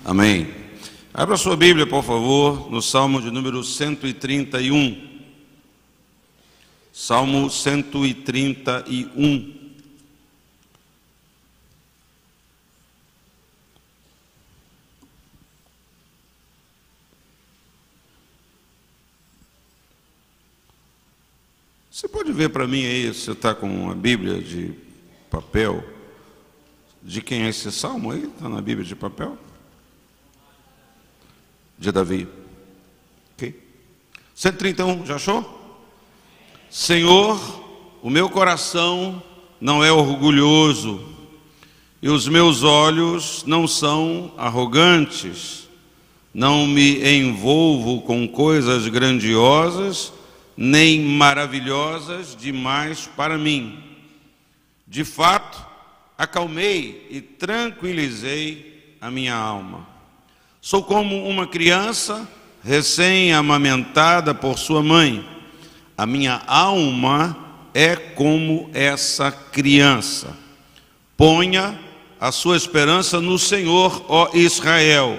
Amém. Abra sua Bíblia, por favor, no Salmo de número 131. Salmo 131. Você pode ver para mim aí, você está com uma Bíblia de papel? De quem é esse salmo aí? Está na Bíblia de papel? De Davi. Ok. 131, já achou? Senhor, o meu coração não é orgulhoso e os meus olhos não são arrogantes. Não me envolvo com coisas grandiosas nem maravilhosas demais para mim. De fato, acalmei e tranquilizei a minha alma. Sou como uma criança recém-amamentada por sua mãe. A minha alma é como essa criança. Ponha a sua esperança no Senhor, ó Israel,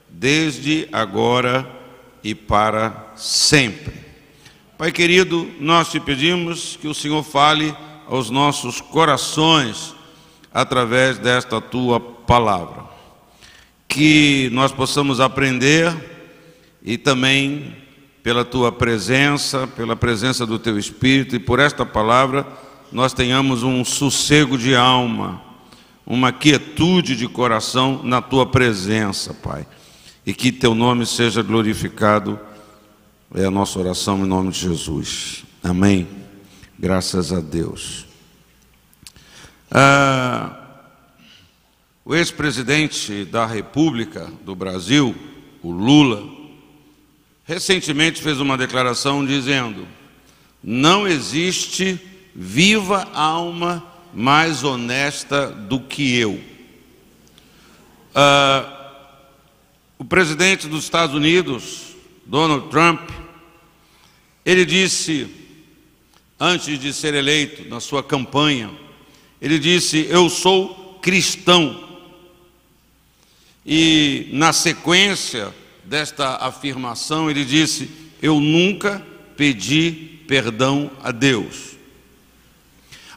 desde agora e para sempre. Pai querido, nós te pedimos que o Senhor fale aos nossos corações através desta tua palavra. Que nós possamos aprender e também pela tua presença, pela presença do teu Espírito e por esta palavra nós tenhamos um sossego de alma, uma quietude de coração na tua presença, Pai. E que teu nome seja glorificado. É a nossa oração em nome de Jesus. Amém. Graças a Deus. O ex-presidente da República do Brasil, o Lula, recentemente fez uma declaração dizendo: não existe viva alma mais honesta do que eu. O presidente dos Estados Unidos, Donald Trump, ele disse, antes de ser eleito, na sua campanha, ele disse: eu sou cristão. E na sequência desta afirmação ele disse: eu nunca pedi perdão a Deus.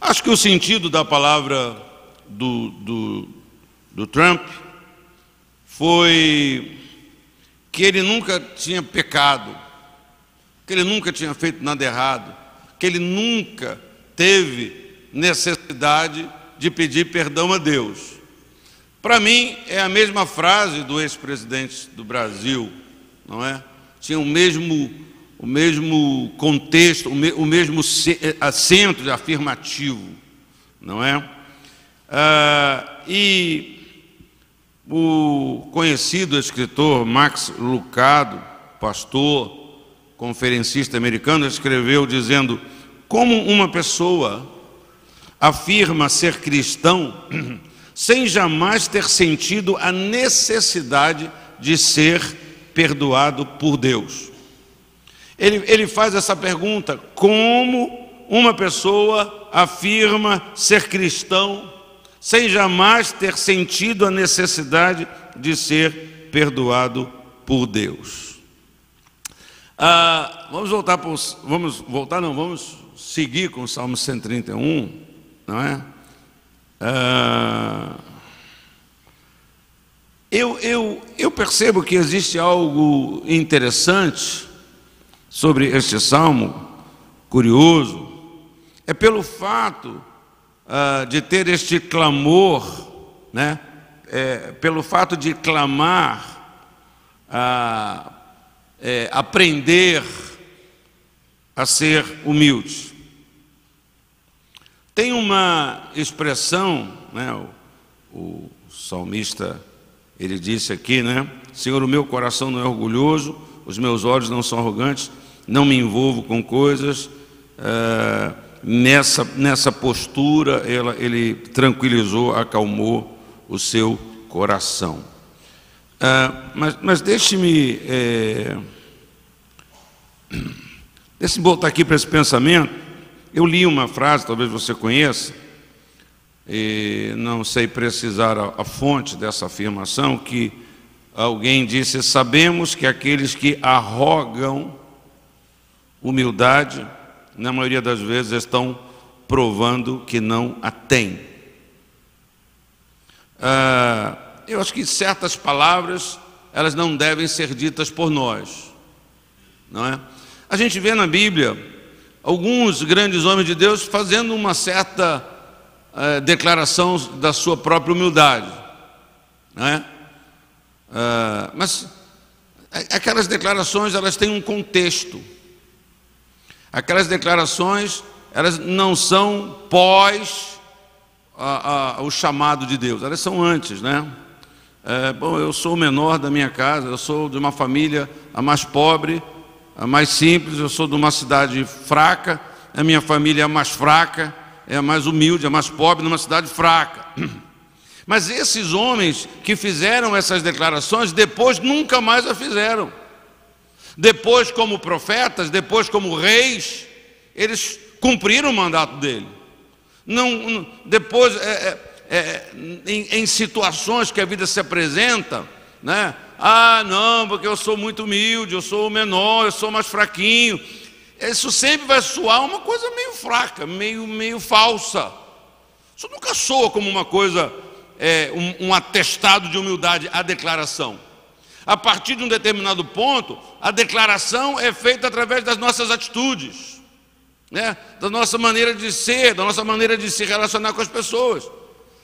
Acho que o sentido da palavra do Trump foi que ele nunca tinha pecado, que ele nunca tinha feito nada errado, que ele nunca teve necessidade de pedir perdão a Deus. Para mim é a mesma frase do ex-presidente do Brasil, não é? Tinha o mesmo contexto, o mesmo acento de afirmativo, não é? E o conhecido escritor Max Lucado, pastor, conferencista americano, escreveu dizendo: como uma pessoa afirma ser cristão sem jamais ter sentido a necessidade de ser perdoado por Deus. Ele faz essa pergunta: como uma pessoa afirma ser cristão sem jamais ter sentido a necessidade de ser perdoado por Deus? Vamos seguir com o Salmo 131, não é? Eu percebo que existe algo interessante sobre este salmo, curioso, é pelo fato de ter este clamor, né? Pelo fato de clamar, aprender a ser humilde. Tem uma expressão, né? O salmista, ele disse aqui, né? Senhor, o meu coração não é orgulhoso, os meus olhos não são arrogantes, não me envolvo com coisas. Nessa postura, ele tranquilizou, acalmou o seu coração. Mas deixe-me voltar aqui para esse pensamento. Eu li uma frase, talvez você conheça, e não sei precisar a fonte dessa afirmação, que alguém disse: sabemos que aqueles que arrogam humildade, na maioria das vezes, estão provando que não a têm. Eu acho que certas palavras, elas não devem ser ditas por nós, não é? A gente vê na Bíblia alguns grandes homens de Deus fazendo uma certa declaração da sua própria humildade, não é? Mas aquelas declarações, elas têm um contexto. Aquelas declarações, elas não são pós o chamado de Deus, elas são antes, né? Bom, eu sou o menor da minha casa, eu sou de uma família a mais pobre, a mais simples, eu sou de uma cidade fraca, a minha família é a mais fraca, é a mais humilde, a mais pobre, numa cidade fraca. Mas esses homens que fizeram essas declarações, depois nunca mais a fizeram. Depois, como profetas, depois como reis, eles cumpriram o mandato dele. Depois, em situações que a vida se apresenta, né? Não, porque eu sou muito humilde, eu sou o menor, eu sou mais fraquinho. Isso sempre vai soar uma coisa meio fraca, meio falsa. Isso nunca soa como uma coisa, um atestado de humildade, a declaração. A partir de um determinado ponto, a declaração é feita através das nossas atitudes, né? Da nossa maneira de ser, da nossa maneira de se relacionar com as pessoas.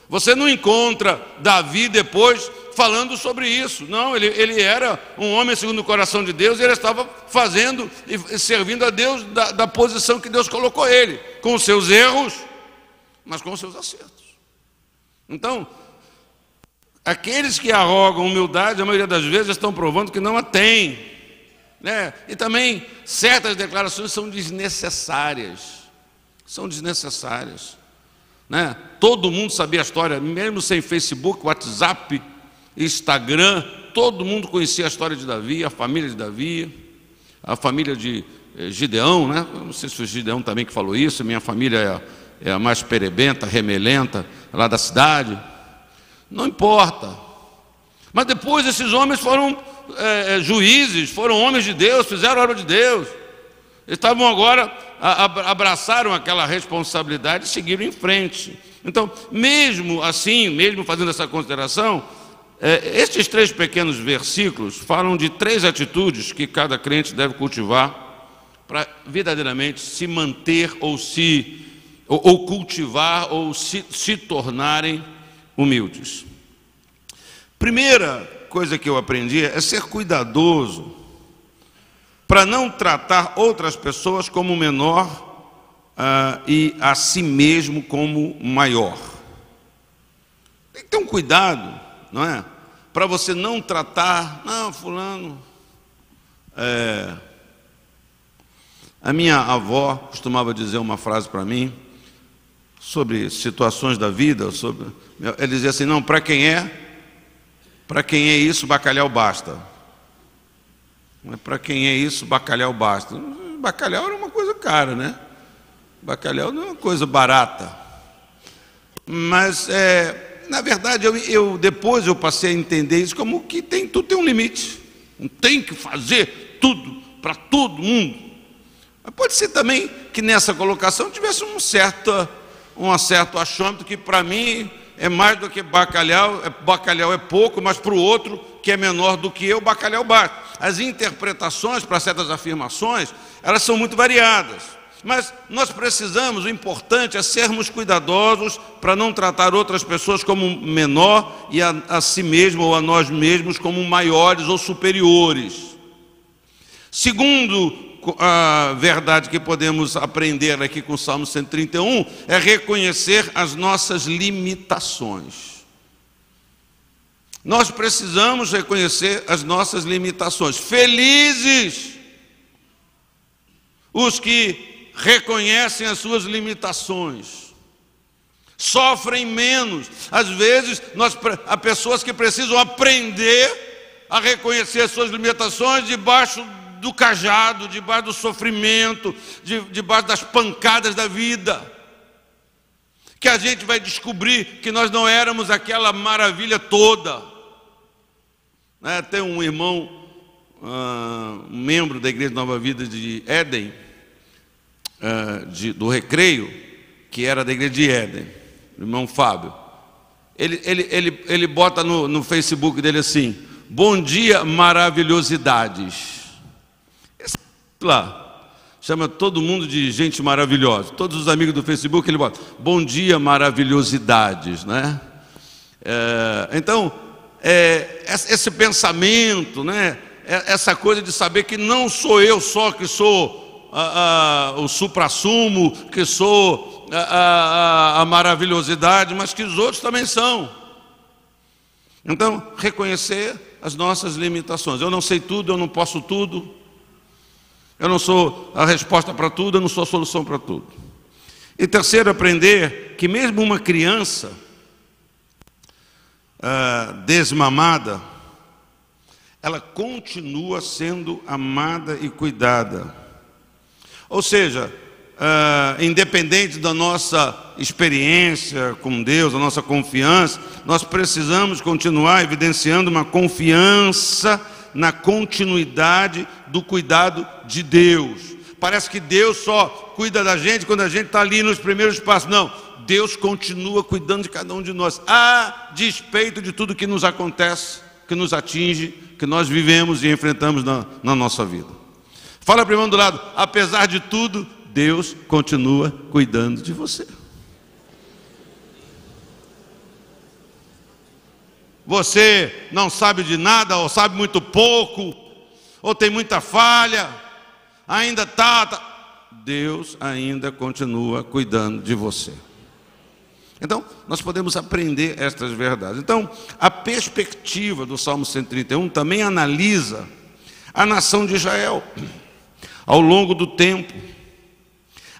Você não encontra Davi depois falando sobre isso. Não, ele era um homem segundo o coração de Deus, e ele estava fazendo e servindo a Deus da posição que Deus colocou ele, com os seus erros, mas com os seus acertos. Então, aqueles que arrogam humildade, a maioria das vezes estão provando que não a têm, né? E também certas declarações são desnecessárias. São desnecessárias, né? Todo mundo sabia a história, mesmo sem Facebook, WhatsApp, Instagram, todo mundo conhecia a história de Davi, a família de Davi, a família de Gideão, né? Eu não sei se foi Gideão também que falou isso. Minha família é a mais perebenta, remelenta, lá da cidade. Não importa. Mas depois esses homens foram juízes, foram homens de Deus, fizeram a obra de Deus. Eles estavam agora, abraçaram aquela responsabilidade e seguiram em frente. Então, mesmo assim, mesmo fazendo essa consideração, estes 3 pequenos versículos falam de 3 atitudes que cada crente deve cultivar para verdadeiramente se manter ou cultivar ou se tornarem humildes. Primeira coisa que eu aprendi é ser cuidadoso para não tratar outras pessoas como menor e a si mesmo como maior. Tem que ter um cuidado, não é? Para você não tratar, fulano. A minha avó costumava dizer uma frase para mim sobre situações da vida, ela dizia assim: não, para quem é isso, bacalhau basta. Para quem é isso, bacalhau basta. Bacalhau era uma coisa cara, né? Bacalhau não é uma coisa barata. Mas, na verdade, depois eu passei a entender isso como que tudo tem um limite. Não tem que fazer tudo para todo mundo. Mas pode ser também que nessa colocação tivesse um certo achômetro que para mim é mais do que bacalhau. Bacalhau é pouco, mas para o outro, que é menor do que eu, bacalhau basta. As interpretações para certas afirmações, elas são muito variadas. Mas nós precisamos, o importante é sermos cuidadosos para não tratar outras pessoas como menor e a si mesmo ou a nós mesmos como maiores ou superiores. Segundo a verdade que podemos aprender aqui com o Salmo 131 é reconhecer as nossas limitações. Nós precisamos reconhecer as nossas limitações. Felizes os que reconhecem as suas limitações, sofrem menos. Às vezes, há pessoas que precisam aprender a reconhecer as suas limitações debaixo do cajado, debaixo do sofrimento, debaixo das pancadas da vida, que a gente vai descobrir que nós não éramos aquela maravilha toda. né? Tem um irmão, um membro da Igreja Nova Vida de Éden, do Recreio, que era da Igreja de Éden, o irmão Fábio. Ele bota no Facebook dele assim: bom dia, maravilhosidades. Lá chama todo mundo de gente maravilhosa. Todos os amigos do Facebook ele bota: bom dia, maravilhosidades, né? Então, esse pensamento, né? Essa coisa de saber que não sou eu só que sou o suprassumo, que sou a maravilhosidade, mas que os outros também são. Então, reconhecer as nossas limitações. Eu não sei tudo, eu não posso tudo. Eu não sou a resposta para tudo, eu não sou a solução para tudo. E terceiro, aprender que mesmo uma criança desmamada, ela continua sendo amada e cuidada. Ou seja, independente da nossa experiência com Deus, da nossa confiança, nós precisamos continuar evidenciando uma confiança na continuidade do cuidado de Deus. Parece que Deus só cuida da gente quando a gente está ali nos primeiros passos. Não, Deus continua cuidando de cada um de nós, a despeito de tudo que nos acontece, que nos atinge, que nós vivemos e enfrentamos na nossa vida. Fala para o irmão do lado: apesar de tudo, Deus continua cuidando de você. Você não sabe de nada, ou sabe muito pouco, ou tem muita falha, ainda está. Deus ainda continua cuidando de você. Então, nós podemos aprender estas verdades. Então, a perspectiva do Salmo 131 também analisa a nação de Israel ao longo do tempo.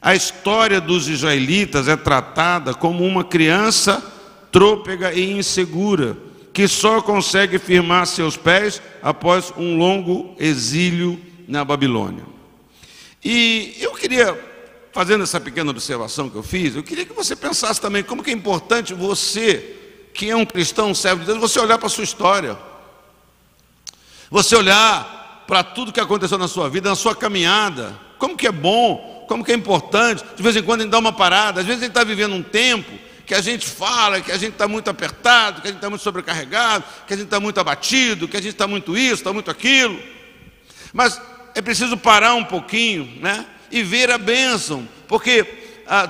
A história dos israelitas é tratada como uma criança trôpega e insegura, que só consegue firmar seus pés após um longo exílio na Babilônia. E eu queria, fazendo essa pequena observação que eu fiz, eu queria que você pensasse também como que é importante você, que é um cristão, um servo de Deus, você olhar para a sua história. Você olhar para tudo que aconteceu na sua vida, na sua caminhada. Como que é bom, como que é importante. De vez em quando a gente dá uma parada. Às vezes a gente está vivendo um tempo que a gente fala que a gente está muito apertado, que a gente está muito sobrecarregado, que a gente está muito abatido, que a gente está muito isso, está muito aquilo. Mas é preciso parar um pouquinho, né? E ver a bênção, porque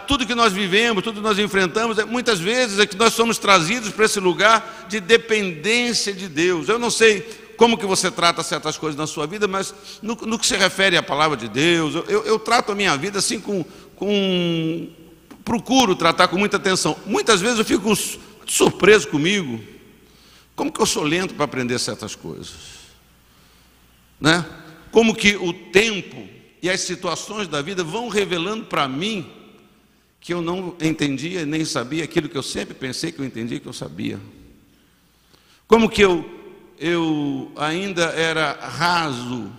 tudo que nós vivemos, tudo que nós enfrentamos, muitas vezes é que nós somos trazidos para esse lugar de dependência de Deus. Eu não sei como que você trata certas coisas na sua vida, mas no que se refere à palavra de Deus, eu trato a minha vida assim procuro tratar com muita atenção. Muitas vezes eu fico surpreso comigo, como que eu sou lento para aprender certas coisas, né? Como que o tempo e as situações da vida vão revelando para mim que eu não entendia nem sabia aquilo que eu sempre pensei que eu entendia, que eu sabia. Como que eu ainda era raso,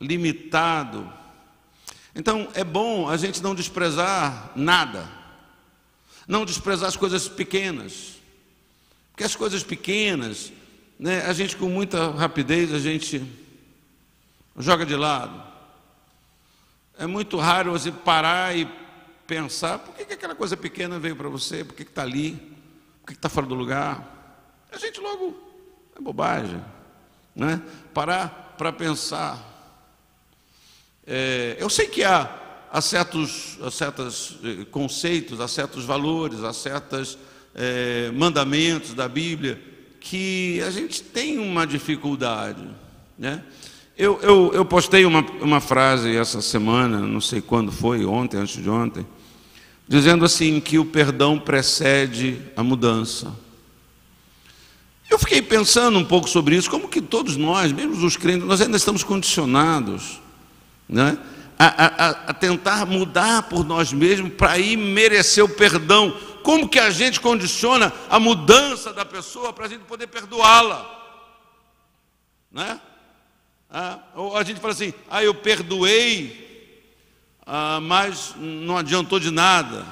limitado. Então é bom a gente não desprezar nada, não desprezar as coisas pequenas, porque as coisas pequenas, né, a gente com muita rapidez a gente joga de lado. É muito raro você parar e pensar: por que aquela coisa pequena veio para você? Por que está ali? Por que está fora do lugar? A gente logo, é bobagem, né? Parar para pensar. Eu sei que há certos conceitos, há certos valores, há certos mandamentos da Bíblia que a gente tem uma dificuldade, né? Eu postei uma frase essa semana, não sei quando foi, ontem, antes de ontem, dizendo assim que o perdão precede a mudança. Eu fiquei pensando um pouco sobre isso, como que todos nós, mesmo os crentes, nós ainda estamos condicionados, né, a tentar mudar por nós mesmos para ir merecer o perdão. Como que a gente condiciona a mudança da pessoa para a gente poder perdoá-la, né? Ou a gente fala assim: eu perdoei, mas não adiantou de nada.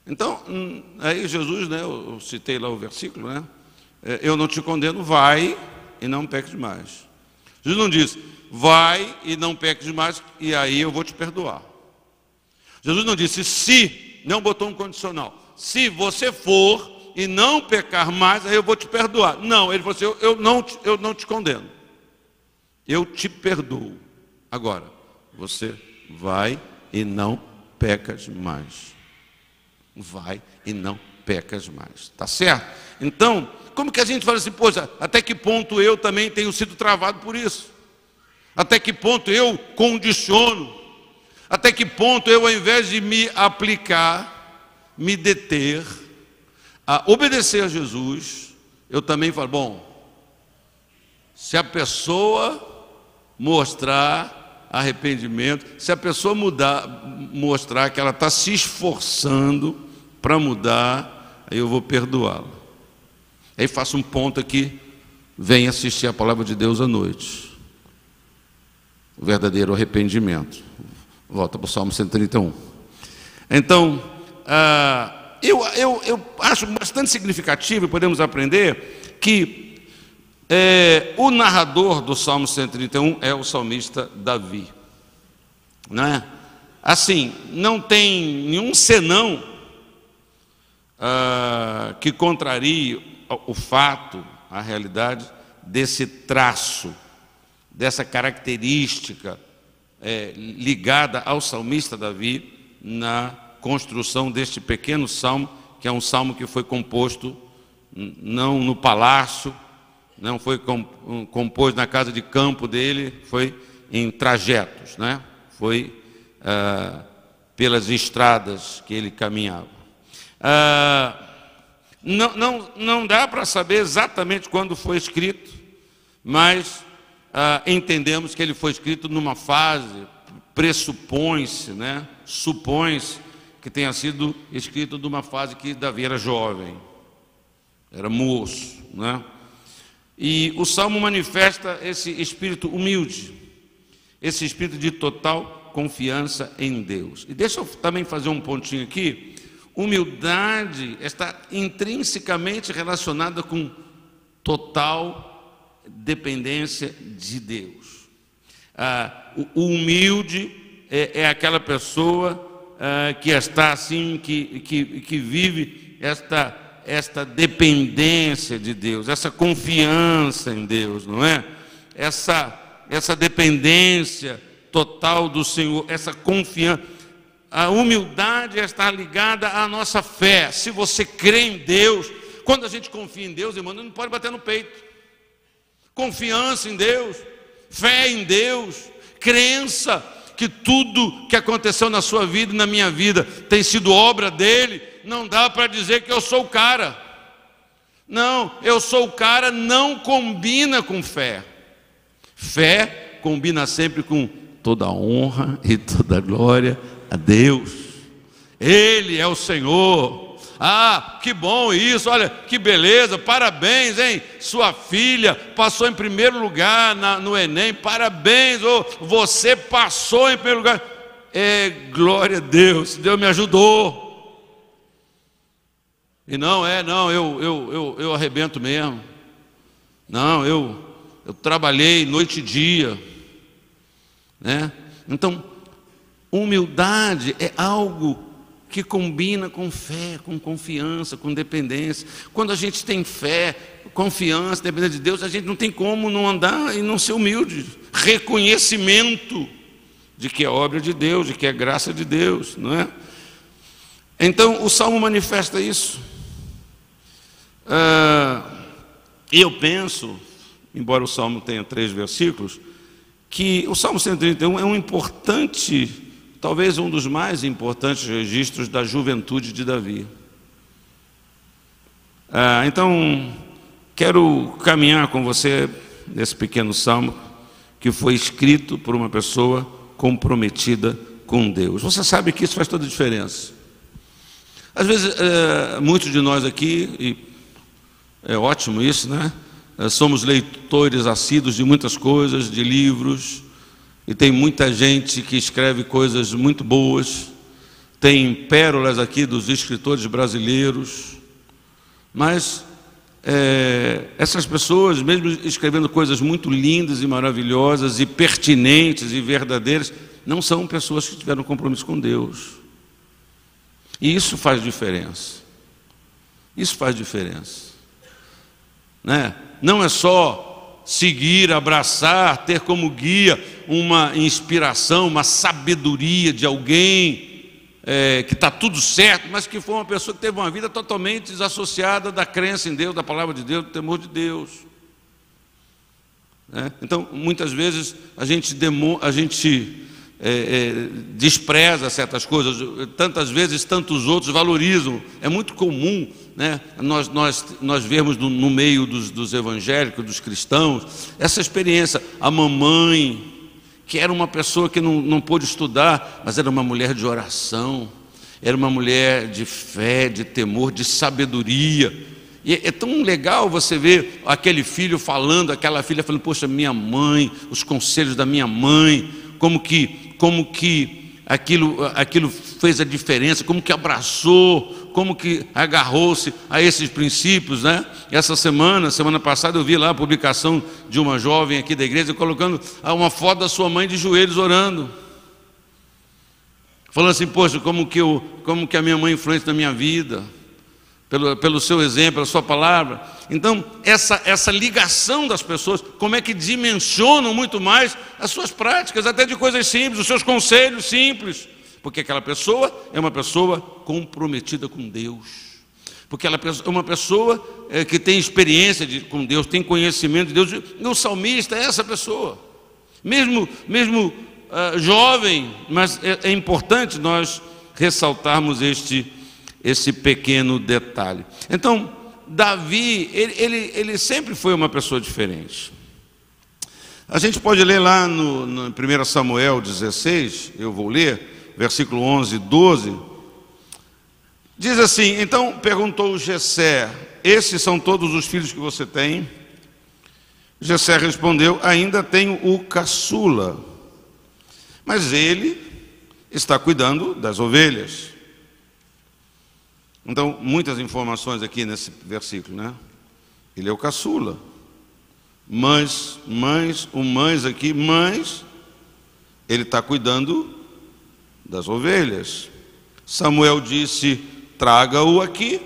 Então, aí Jesus, né, eu citei lá o versículo, né, eu não te condeno, vai e não peques mais. Jesus não diz, vai e não peques mais, e aí eu vou te perdoar. Jesus não disse, se, não botou um condicional. Se você for e não pecar mais, aí eu vou te perdoar. Não, ele falou assim, eu não te condeno. Eu te perdoo. Agora, você vai e não pecas mais. Vai e não pecas mais. Tá certo? Então, como que a gente fala assim, poxa, até que ponto eu também tenho sido travado por isso? Até que ponto eu condiciono? Até que ponto eu, ao invés de me aplicar, me deter, a obedecer a Jesus, eu também falo, bom, se a pessoa mostrar arrependimento, se a pessoa mostrar que ela está se esforçando para mudar, aí eu vou perdoá-la. Aí faço um ponto aqui, vem assistir a palavra de Deus à noite. O verdadeiro arrependimento. Volta para o Salmo 131. Então, eu acho bastante significativo, e podemos aprender, que o narrador do Salmo 131 é o salmista Davi. Não é? Assim, não tem nenhum senão que contrarie o fato, a realidade desse traço, dessa característica ligada ao salmista Davi na construção deste pequeno salmo, que é um salmo que foi composto não no palácio, não foi composto na casa de campo dele, foi em trajetos, né? Foi pelas estradas que ele caminhava. Não dá para saber exatamente quando foi escrito, mas entendemos que ele foi escrito numa fase, pressupõe-se, né? Supõe-se que tenha sido escrito numa fase que Davi era jovem, era moço, né? E o Salmo manifesta esse espírito humilde, esse espírito de total confiança em Deus. E deixa eu também fazer um pontinho aqui. Humildade está intrinsecamente relacionada com total dependência de Deus. O humilde é aquela pessoa que está assim, que vive esta dependência de Deus, essa confiança em Deus, não é? Essa dependência total do Senhor, essa confiança. A humildade está ligada à nossa fé. Se você crê em Deus, quando a gente confia em Deus, irmão, não pode bater no peito. Confiança em Deus, fé em Deus, crença que tudo que aconteceu na sua vida e na minha vida tem sido obra dele. Não dá para dizer que eu sou o cara. Não, eu sou o cara não combina com fé. Fé combina sempre com toda a honra e toda a glória a Deus. Ele é o Senhor. Que bom isso, olha que beleza, parabéns, hein? Sua filha passou em primeiro lugar no Enem, parabéns, você passou em primeiro lugar. Glória a Deus, Deus me ajudou. E eu arrebento mesmo. Não, eu trabalhei noite e dia, né? Então, humildade é algo que combina com fé, com confiança, com dependência. Quando a gente tem fé, confiança, dependência de Deus, a gente não tem como não andar e não ser humilde. Reconhecimento de que é obra de Deus, de que é graça de Deus, não é? Então, o Salmo manifesta isso. E eu penso, embora o Salmo tenha 3 versículos, que o Salmo 131 é um importante, talvez um dos mais importantes registros da juventude de Davi. Então, quero caminhar com você nesse pequeno salmo que foi escrito por uma pessoa comprometida com Deus. Você sabe que isso faz toda a diferença. Às vezes, muitos de nós aqui, e é ótimo isso, né? Somos leitores assíduos de muitas coisas, de livros, e tem muita gente que escreve coisas muito boas, tem pérolas aqui dos escritores brasileiros, mas essas pessoas, mesmo escrevendo coisas muito lindas e maravilhosas e pertinentes e verdadeiras, não são pessoas que tiveram compromisso com Deus. E isso faz diferença. Isso faz diferença, né? Não é só seguir, abraçar, ter como guia uma inspiração, uma sabedoria de alguém que está tudo certo, mas que foi uma pessoa que teve uma vida totalmente desassociada da crença em Deus, da palavra de Deus, do temor de Deus, né? Então, muitas vezes a gente despreza certas coisas, tantas vezes tantos outros valorizam. É muito comum, né, nós vermos no meio dos evangélicos, dos cristãos, essa experiência. A mamãe, que era uma pessoa que não pôde estudar, mas era uma mulher de oração, era uma mulher de fé, de temor, de sabedoria. E é tão legal você ver aquele filho falando, aquela filha falando: poxa, minha mãe, os conselhos da minha mãe, como que aquilo fez a diferença, como que abraçou, como que agarrou-se a esses princípios, né? Essa semana passada, eu vi lá a publicação de uma jovem aqui da igreja colocando uma foto da sua mãe de joelhos orando, falando assim: poxa, como que a minha mãe influencia na minha vida, pelo seu exemplo, pela sua palavra. Então, essa ligação das pessoas, como é que dimensionam muito mais as suas práticas, até de coisas simples, os seus conselhos simples, porque aquela pessoa é uma pessoa comprometida com Deus, porque ela é uma pessoa que tem experiência com Deus, tem conhecimento de Deus. E o salmista é essa pessoa, mesmo jovem, mas é importante nós ressaltarmos esse pequeno detalhe. Então, Davi, ele sempre foi uma pessoa diferente. A gente pode ler lá no 1 Samuel 16, eu vou ler, versículo 11 e 12. Diz assim: então perguntou Jessé: esses são todos os filhos que você tem? Jessé respondeu: ainda tenho o caçula, mas ele está cuidando das ovelhas. Então, muitas informações aqui nesse versículo, né? Ele é o caçula. Mas ele está cuidando das ovelhas. Samuel disse: traga-o aqui,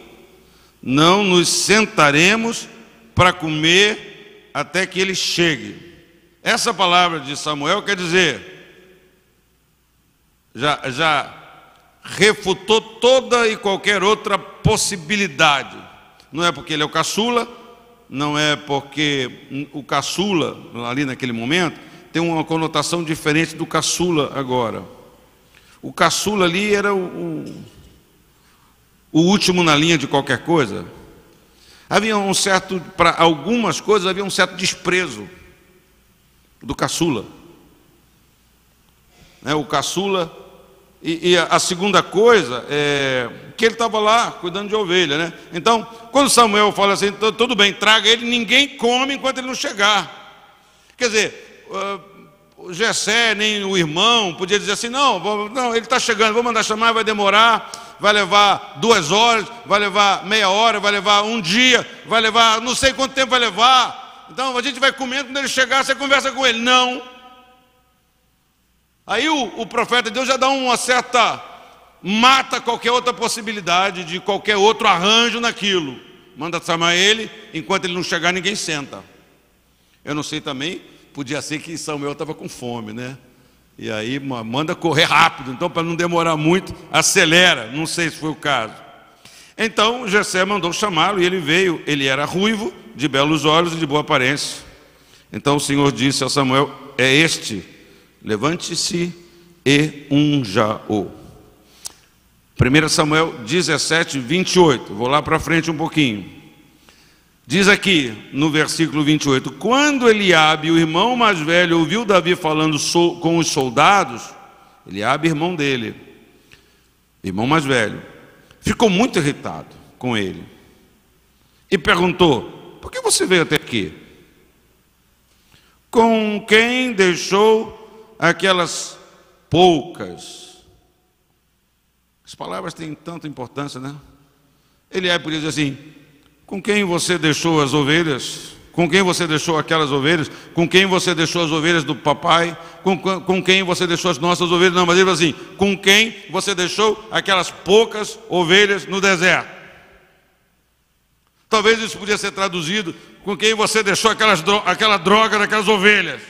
não nos sentaremos para comer até que ele chegue. Essa palavra de Samuel quer dizer, já refutou toda e qualquer outra possibilidade. Não é porque ele é o caçula, não é porque o caçula, ali naquele momento, tem uma conotação diferente do caçula agora. O caçula ali era o último na linha de qualquer coisa. Havia para algumas coisas, havia um certo desprezo do caçula, né? O caçula. E a segunda coisa é que ele estava lá cuidando de ovelha, né? Então, quando Samuel fala assim: tudo bem, traga ele, ninguém come enquanto ele não chegar. Quer dizer, o Jessé, nem o irmão, podia dizer assim: não, ele está chegando, vou mandar chamar, vai demorar, vai levar 2 horas, vai levar meia hora, vai levar um dia, vai levar não sei quanto tempo vai levar. Então a gente vai comendo, quando ele chegar, você conversa com ele. Não. Aí o profeta de Deus já dá uma certa, mata qualquer outra possibilidade de qualquer outro arranjo naquilo. Manda chamar ele, enquanto ele não chegar, ninguém senta. Eu não sei também, podia ser que Samuel estava com fome, né? E aí manda correr rápido, então para não demorar muito, acelera, não sei se foi o caso. Então Jessé mandou chamá-lo e ele veio. Ele era ruivo, de belos olhos e de boa aparência. Então o Senhor disse a Samuel: é este, levante-se e unja-o. 1 Samuel 17, 28. Vou lá para frente um pouquinho. Diz aqui no versículo 28: quando Eliabe, o irmão mais velho, ouviu Davi falando com os soldados, Eliabe, irmão dele, irmão mais velho, ficou muito irritado com ele e perguntou: por que você veio até aqui? Com quem deixou aquelas poucas? As palavras têm tanta importância, né? Eliabe podia dizer assim: Com quem você deixou as ovelhas? Com quem você deixou aquelas ovelhas? Com quem você deixou as ovelhas do papai? Com quem você deixou as nossas ovelhas? Não, mas ele fala assim: com quem você deixou aquelas poucas ovelhas no deserto? Talvez isso podia ser traduzido: com quem você deixou aquela droga daquelas ovelhas,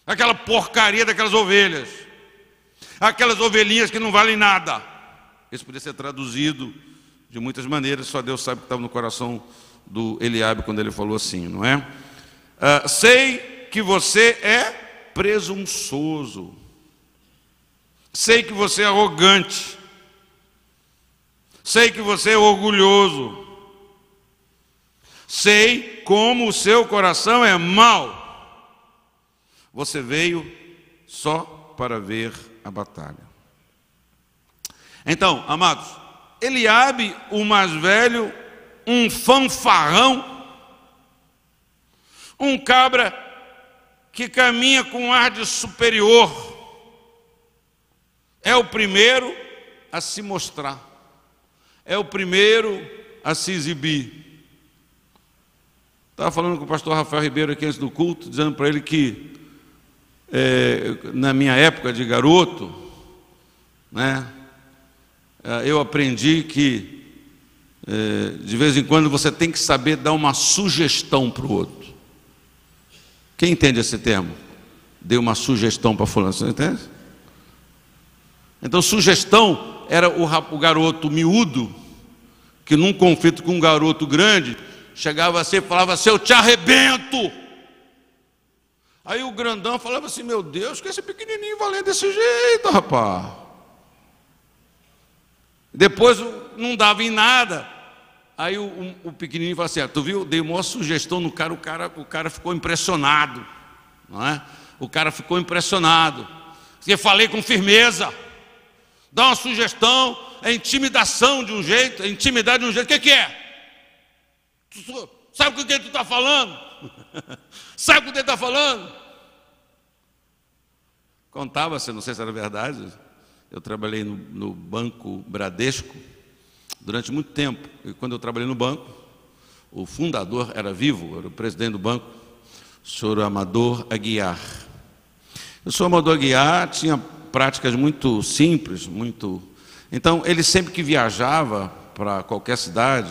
aquela porcaria daquelas ovelhas, aquelas ovelhinhas que não valem nada. Isso podia ser traduzido de muitas maneiras, só Deus sabe o que estava no coração do Eliabe quando ele falou assim, não é? Sei que você é presunçoso, sei que você é arrogante, sei que você é orgulhoso, sei como o seu coração é mau. Você veio só para ver a batalha. Então, amados, Eliabe, o mais velho, um fanfarrão, um cabra que caminha com um ar de superior, é o primeiro a se mostrar, é o primeiro a se exibir. Estava falando com o pastor Rafael Ribeiro aqui antes do culto, dizendo para ele que na minha época de garoto, né, eu aprendi que de vez em quando você tem que saber dar uma sugestão para o outro. Quem entende esse termo? Dê uma sugestão para fulano, você entende? Então sugestão era o garoto miúdo, que num conflito com um garoto grande, chegava assim e falava assim: eu te arrebento. Aí o grandão falava assim: meu Deus, que esse pequenininho valendo desse jeito, rapaz. Depois não dava em nada. Aí o pequenininho falava assim: tu viu, dei uma sugestão no cara, o cara ficou impressionado, não é? O cara ficou impressionado. Eu falei com firmeza. Dá uma sugestão, é intimidação de um jeito, é intimidade de um jeito. O que é? Sabe com quem tu está falando? Sabe com quem está falando? Contava-se, não sei se era verdade, eu trabalhei no Banco Bradesco durante muito tempo. E quando eu trabalhei no banco, o fundador era vivo, era o presidente do banco, o senhor Amador Aguiar. O senhor Amador Aguiar tinha práticas muito simples, Então, ele sempre que viajava para qualquer cidade,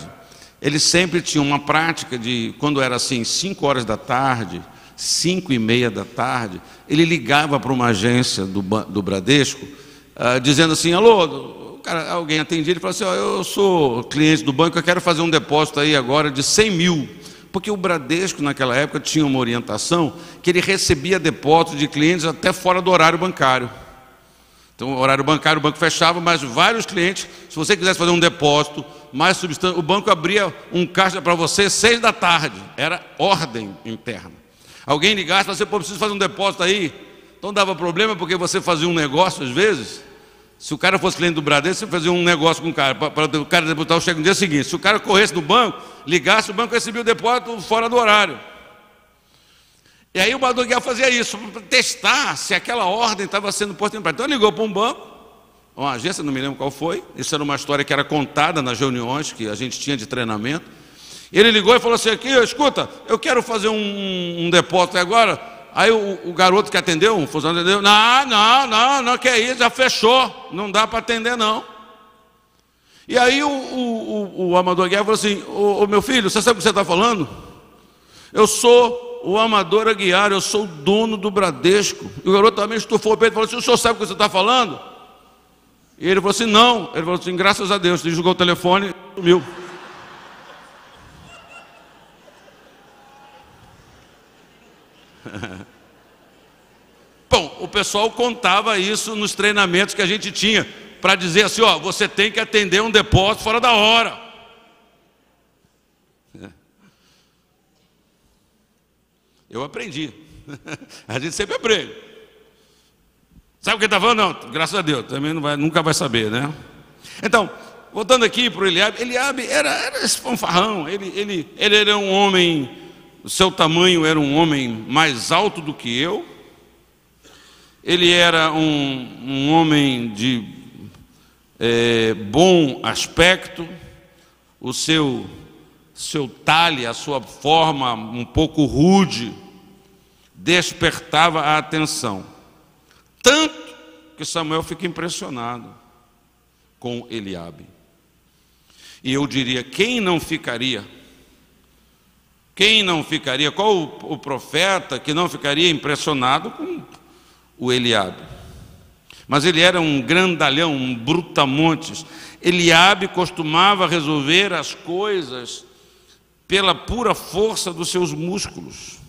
ele sempre tinha uma prática de, quando era assim, 5 horas da tarde, 5h30 da tarde, ele ligava para uma agência do Bradesco, dizendo assim: alô, alguém atendia, ele falou assim: eu sou cliente do banco, eu quero fazer um depósito aí agora de 100 mil, porque o Bradesco naquela época tinha uma orientação que ele recebia depósitos de clientes até fora do horário bancário. Então, o horário bancário, o banco fechava, mas vários clientes, se você quisesse fazer um depósito mais substancial, o banco abria um caixa para você 6 da tarde, era ordem interna. Alguém ligasse e falasse: pô, preciso fazer um depósito aí. Então dava problema, porque você fazia um negócio às vezes. Se o cara fosse cliente do Bradesco, você fazia um negócio com o cara, para o cara depositar o cheque no dia seguinte. Se o cara corresse no banco, ligasse, o banco recebia o depósito fora do horário. E aí o Amador Aguiar fazia isso, para testar se aquela ordem estava sendo posta em prática. Então ele ligou para um banco, uma agência, não me lembro qual foi. Isso era uma história que era contada nas reuniões que a gente tinha de treinamento. Ele ligou e falou assim: aqui, escuta, eu quero fazer um depósito agora. Aí o garoto que atendeu, um funcionário atendeu: não, que é isso, já fechou, não dá para atender não. E aí o Amador Aguiar falou assim: ô meu filho, você sabe o que você está falando? Eu sou o Amador Aguiar, eu sou o dono do Bradesco. E o garoto também estufou o peito e falou assim: o senhor sabe o que você está falando? E ele falou assim: não. Ele falou assim: graças a Deus. Ele jogou o telefone e sumiu. Bom, o pessoal contava isso nos treinamentos que a gente tinha, para dizer assim: ó, você tem que atender um depósito fora da hora. Eu aprendi. A gente sempre aprende. Sabe o que ele está falando? Não, graças a Deus, também nunca vai saber, né? Então, voltando aqui para o Eliabe. Eliabe era esse fanfarrão. Ele era um homem, o seu tamanho era um homem mais alto do que eu. Ele era um homem de bom aspecto. O seu seu talhe, a sua forma um pouco rude, despertava a atenção. Tanto que Samuel fica impressionado com Eliabe. E eu diria, quem não ficaria? Quem não ficaria? Qual o profeta que não ficaria impressionado com o Eliabe? Mas ele era um grandalhão, um brutamontes. Eliabe costumava resolver as coisas pela pura força dos seus músculos.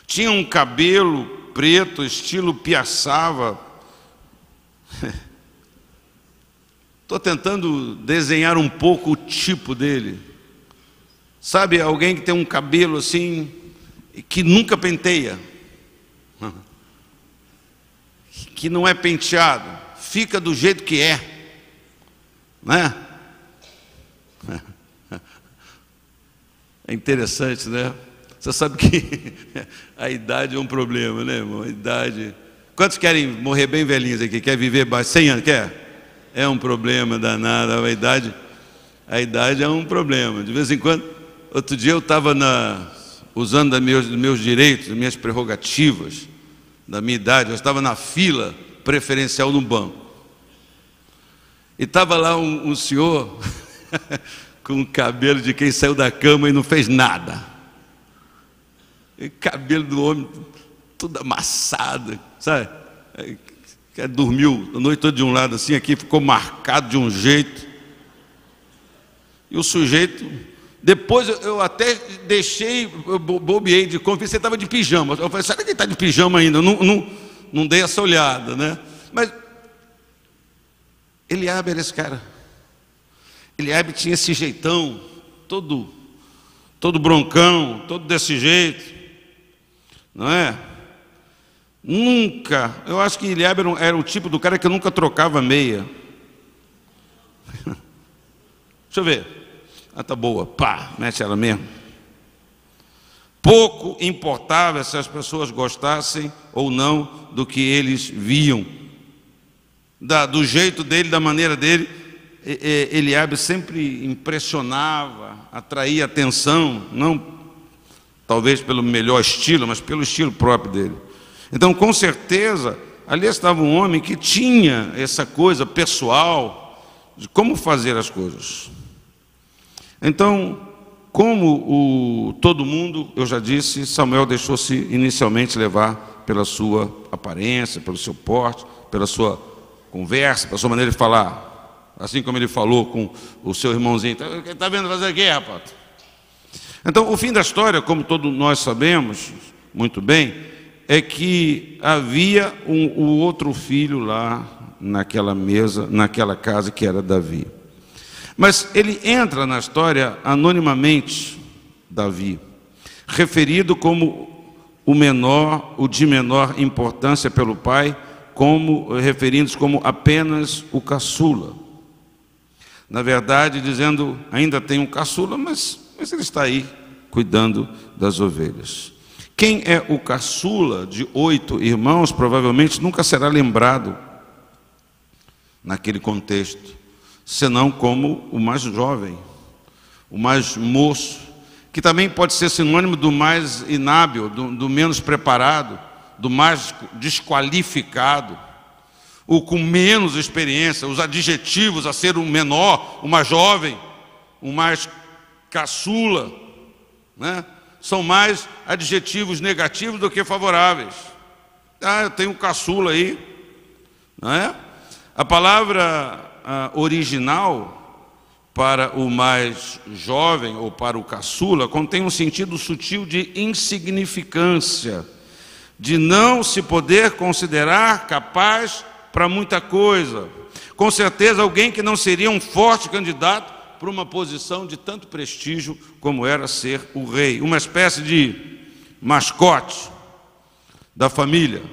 Tinha um cabelo preto, estilo piaçava. Estou tentando desenhar um pouco o tipo dele. Sabe, alguém que tem um cabelo assim, que nunca penteia, que não é penteado, fica do jeito que é, né? É interessante, né? Você sabe que a idade é um problema, né, irmão? A idade. Quantos querem morrer bem velhinhos aqui? Quer viver 100 anos? Quer? É um problema danado. A idade é um problema. De vez em quando, outro dia eu estava usando dos meus direitos, das minhas prerrogativas, da minha idade. Eu estava na fila preferencial no banco. E estava lá um senhor com o cabelo de quem saiu da cama e não fez nada. E cabelo do homem tudo amassado, sabe? Dormiu a noite toda de um lado assim, aqui ficou marcado de um jeito. E o sujeito, depois eu até bobeei de convite, você estava de pijama. Eu falei, será que ele está de pijama ainda? Eu não dei essa olhada, né? Mas Eliabe era esse cara. Eliabe tinha esse jeitão, todo broncão, todo desse jeito, não é? Nunca, eu acho que Eliabe era o tipo do cara que nunca trocava meia. Deixa eu ver. Ah, tá boa, pá, mete ela mesmo. Pouco importava se as pessoas gostassem ou não do que eles viam, do jeito dele, da maneira dele. Eliabe sempre impressionava, atraía atenção, não talvez pelo melhor estilo, mas pelo estilo próprio dele. Então, com certeza, ali estava um homem que tinha essa coisa pessoal de como fazer as coisas. Então, como todo mundo, eu já disse, Samuel deixou-se inicialmente levar pela sua aparência, pelo seu porte, pela sua conversa, pela sua maneira de falar. Assim como ele falou com o seu irmãozinho. Está vendo fazer o quê, rapaz? Então, o fim da história, como todos nós sabemos muito bem, é que havia o outro filho lá naquela mesa, naquela casa, que era Davi. Mas ele entra na história anonimamente, Davi, referido como o de menor importância pelo pai, referindo-se como apenas o caçula. Na verdade, dizendo, ainda tem um caçula, mas ele está aí cuidando das ovelhas. Quem é o caçula de 8 irmãos, provavelmente nunca será lembrado naquele contexto, senão como o mais jovem, o mais moço, que também pode ser sinônimo do mais inábil, do menos preparado, do mais desqualificado, o com menos experiência, os adjetivos a ser o menor, o mais jovem, o mais caçula, né? São mais adjetivos negativos do que favoráveis. Ah, eu tenho um caçula aí, não é? A palavra original para o mais jovem ou para o caçula contém um sentido sutil de insignificância, de não se poder considerar capaz para muita coisa. Com certeza alguém que não seria um forte candidato para uma posição de tanto prestígio como era ser o rei, uma espécie de mascote da família.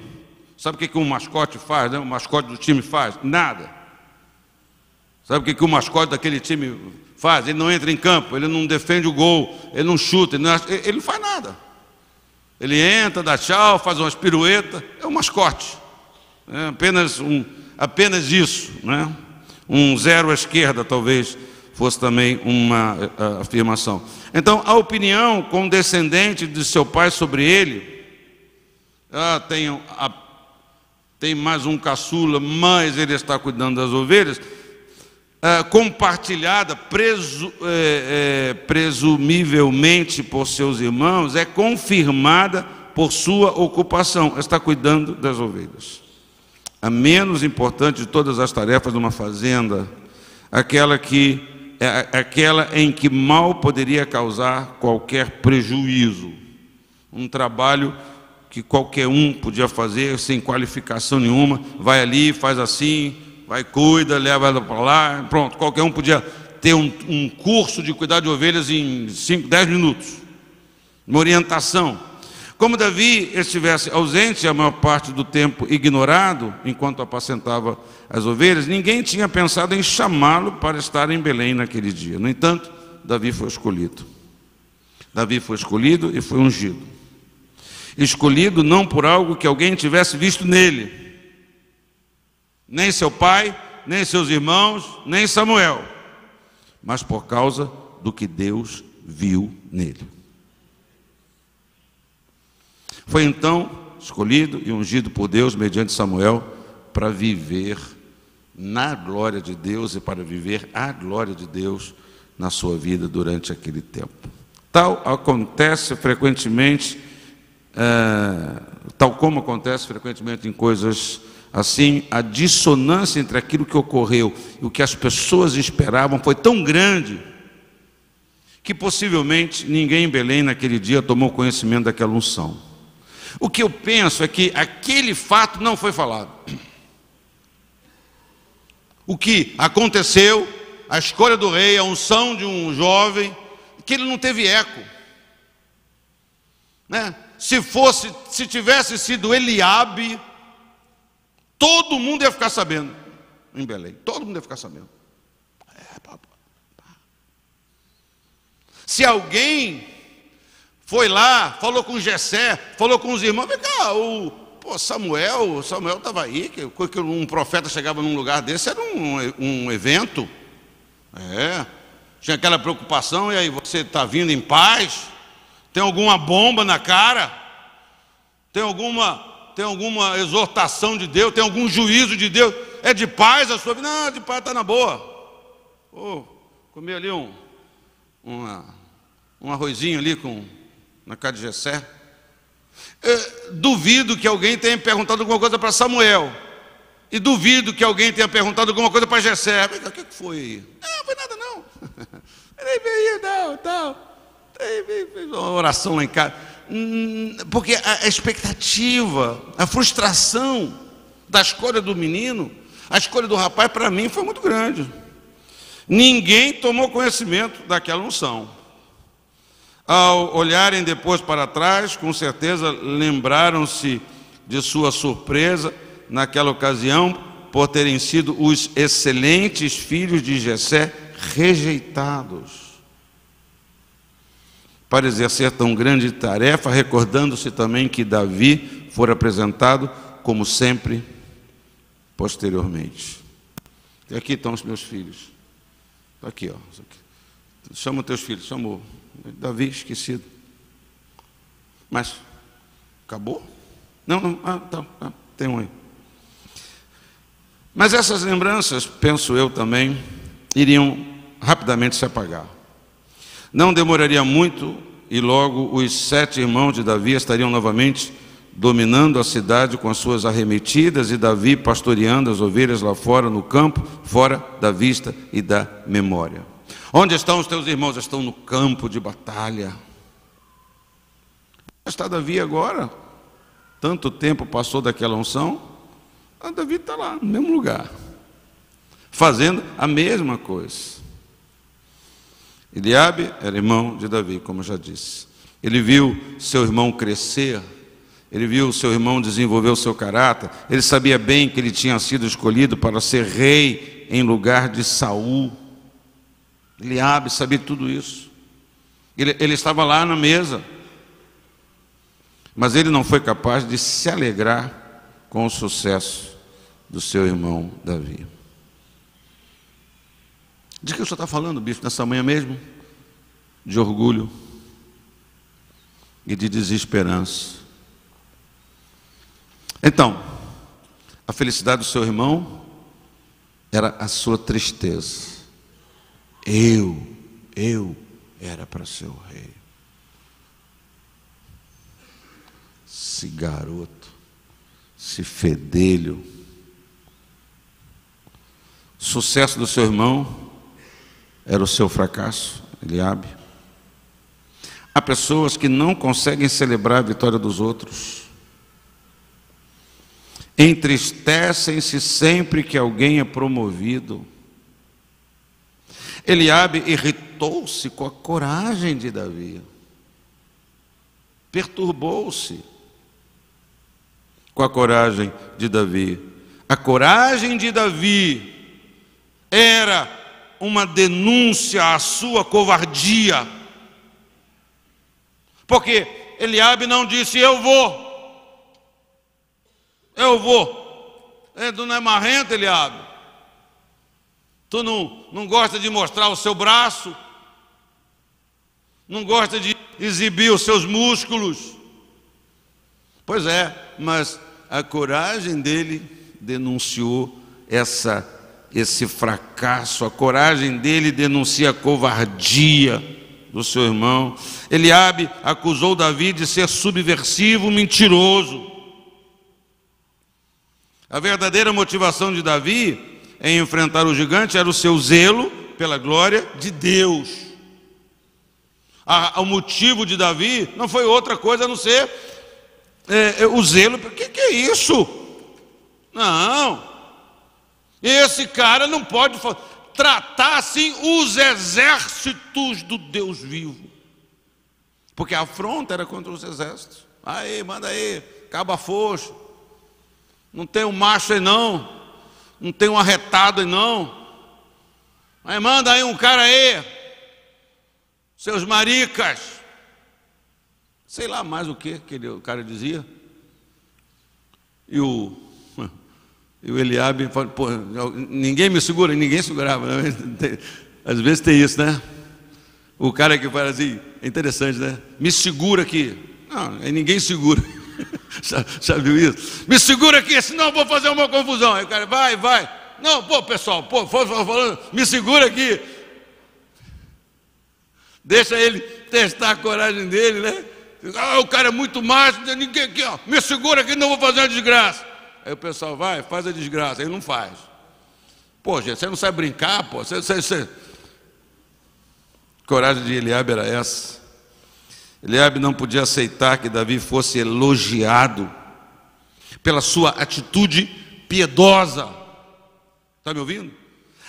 Sabe o que um mascote faz, né? O mascote do time faz? Nada. Sabe o que o mascote daquele time faz? Ele não entra em campo, ele não defende o gol, ele não chuta, ele não faz nada. Ele entra, dá tchau, faz umas piruetas, é um mascote. É apenas isso, né? Um zero à esquerda, talvez, fosse também uma afirmação. Então, a opinião condescendente de seu pai sobre ele, tem mais um caçula, mas ele está cuidando das ovelhas, compartilhada presumivelmente por seus irmãos, é confirmada por sua ocupação, está cuidando das ovelhas. A menos importante de todas as tarefas de uma fazenda, aquela em que mal poderia causar qualquer prejuízo, um trabalho que qualquer um podia fazer sem qualificação nenhuma, vai ali, faz assim, vai, cuida, leva ela para lá, pronto, qualquer um podia ter um curso de cuidar de ovelhas em 5, 10 minutos, uma orientação. Como Davi estivesse ausente a maior parte do tempo, ignorado, enquanto apacentava as ovelhas, ninguém tinha pensado em chamá-lo para estar em Belém naquele dia. No entanto, Davi foi escolhido. Davi foi escolhido e foi ungido. Escolhido não por algo que alguém tivesse visto nele, nem seu pai, nem seus irmãos, nem Samuel, mas por causa do que Deus viu nele. Foi então escolhido e ungido por Deus mediante Samuel para viver na glória de Deus e para viver a glória de Deus na sua vida durante aquele tempo. Tal como acontece frequentemente em coisas assim, a dissonância entre aquilo que ocorreu e o que as pessoas esperavam foi tão grande que possivelmente ninguém em Belém naquele dia tomou conhecimento daquela unção. O que eu penso é que aquele fato não foi falado. O que aconteceu, a escolha do rei, a unção de um jovem, que ele não teve eco, né? Se tivesse sido Eliabe, todo mundo ia ficar sabendo em Belém. Todo mundo ia ficar sabendo. Se alguém foi lá, falou com Jessé, falou com os irmãos, vem cá, Samuel estava aí, que um profeta chegava num lugar desse, era um evento. Tinha aquela preocupação, e aí, você está vindo em paz? Tem alguma bomba na cara? Tem alguma exortação de Deus? Tem algum juízo de Deus? É de paz a sua vida? Não, de paz, está na boa. Comi ali um arrozinho ali na casa de Jessé. Duvido que alguém tenha perguntado alguma coisa para Samuel. E duvido que alguém tenha perguntado alguma coisa para Jessé. O que foi aí? Não, foi nada não. Ele veio, tal. Fez uma oração lá em casa. Porque a expectativa, a frustração da escolha do menino, a escolha do rapaz, para mim, foi muito grande. Ninguém tomou conhecimento daquela unção. Ao olharem depois para trás, com certeza lembraram-se de sua surpresa naquela ocasião, por terem sido os excelentes filhos de Jessé rejeitados para exercer tão grande tarefa, recordando-se também que Davi fora apresentado como sempre posteriormente. E aqui estão os meus filhos. Aqui, ó. Chama os teus filhos, chamou. Davi, esquecido. Mas, acabou? Não, tem um aí. Mas essas lembranças, penso eu também, iriam rapidamente se apagar. Não demoraria muito e logo os 7 irmãos de Davi estariam novamente dominando a cidade com as suas arremetidas e Davi pastoreando as ovelhas lá fora no campo, fora da vista e da memória. Onde estão os teus irmãos? Estão no campo de batalha. Onde está Davi agora? Tanto tempo passou daquela unção, Davi está lá, no mesmo lugar, fazendo a mesma coisa. Eliabe era irmão de Davi, como eu já disse. Ele viu seu irmão crescer, ele viu seu irmão desenvolver o seu caráter, ele sabia bem que ele tinha sido escolhido para ser rei em lugar de Saul. Eliabe sabia tudo isso. Ele estava lá na mesa, mas ele não foi capaz de se alegrar com o sucesso do seu irmão Davi. De que o senhor está falando, bispo, nessa manhã mesmo? De orgulho e de desesperança. Então, a felicidade do seu irmão era a sua tristeza. Eu era para ser o rei. Esse garoto, esse fedelho. O sucesso do seu irmão era o seu fracasso, Eliabe. Há pessoas que não conseguem celebrar a vitória dos outros. Entristecem-se sempre que alguém é promovido. Eliabe irritou-se com a coragem de Davi. Perturbou-se com a coragem de Davi. A coragem de Davi era uma denúncia à sua covardia. Porque Eliabe não disse, eu vou. Tu não é marrento, Eliabe? Tu não gosta de mostrar o seu braço? Não gosta de exibir os seus músculos? Pois é, mas a coragem dele denunciou esse fracasso. A coragem dele denuncia a covardia do seu irmão. Eliabe acusou Davi de ser subversivo, mentiroso. A verdadeira motivação de Davi em enfrentar o gigante era o seu zelo pela glória de Deus. O motivo de Davi não foi outra coisa a não ser o zelo. O que é isso? Não, esse cara não pode tratar assim os exércitos do Deus vivo, porque a afronta era contra os exércitos. Aí, manda aí, caba foxo, não tem um macho aí não tem um arretado aí não, aí manda aí um cara aí, seus maricas, sei lá mais o que o cara dizia. E o Eliabe fala, pô, ninguém me segura, ninguém segurava, né? Às vezes tem isso, né? O cara que fala assim, é interessante, né? Me segura aqui. Não, aí ninguém segura. Já viu isso? Me segura aqui, senão eu vou fazer uma confusão. Aí o cara, vai. Não, pessoal, falando, me segura aqui. Deixa ele testar a coragem dele, né? O cara é muito macho, ninguém aqui, ó, me segura aqui, não vou fazer uma desgraça. Aí o pessoal vai, faz a desgraça, ele não faz. Pô, gente, você não sabe brincar, pô. Coragem de Eliabe era essa. Eliabe não podia aceitar que Davi fosse elogiado pela sua atitude piedosa. Está me ouvindo?